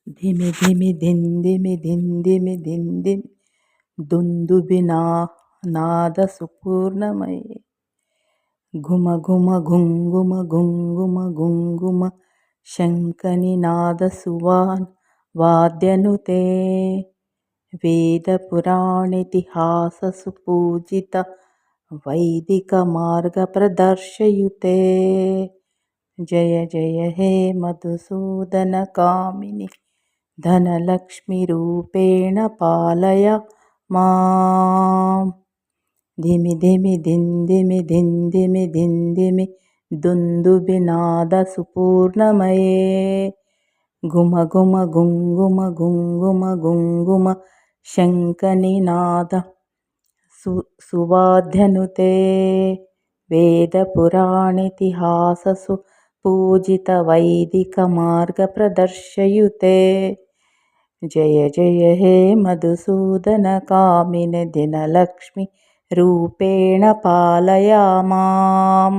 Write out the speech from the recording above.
ಧಿಮಿ ಧಿಮಿ ಧಿಂದಿಮಿ ಧಿಂದಿಮಿ ಧಿಂದಿಮಿ ದುಂದುಬಿನಾ ನಾದ ಸುಪೂರ್ಣಮಯೇ ಘುಮ ಘುಮ ಘುಂಗುಮ ಘುಂಗುಮ ಘುಂಗುಮ ಶಂಖನಿನಾದ ಸುವಾನ್ ವಾದ್ಯನುತೆ ವೇದ ಪುರಾಣಿತಿಹಾಸ ಸುಪೂಜಿತ ವೈದಿಕ ಮಾರ್ಗ ಪ್ರದರ್ಶಯುತೆ ಜಯ ಜಯ ಹೇ ಮಧುಸೂದನ ಕಾಮಿನಿ ಧನಲಕ್ಷ್ಮಿ ರೂಪೇಣ ಪಾಲಯ ಮಾಂ ಧಿಮಿ ಧಿಮಿ ಧಿಂದಿಮಿ ಧಿಂದಿಮಿ ಧಿಂದಿಮಿ ದುಂದುಬಿನಾದ ಸುಪೂರ್ಣಮಯೇ ಘುಮ ಘುಮ ಗುಂಗುಮ ಗುಂಗುಮ ಗುಂಗುಮ ಶಂಖನಿನಾದ ಸುವಾದ್ಯನುತೆ ವೇದ ಪುರಾಣಿತಿಹಾಸ ಸುಪೂಜಿತ ವೈದಿಕ ಮಾರ್ಗ ಪ್ರದರ್ಶಯುತೆ ಜಯ ಜಯ ಹೇ ಮಧುಸೂದನ ಕಾಮಿನಿ ದಿನಲಕ್ಷ್ಮಿ ರೂಪೇಣ ಪಾಲಯ ಮಾಂ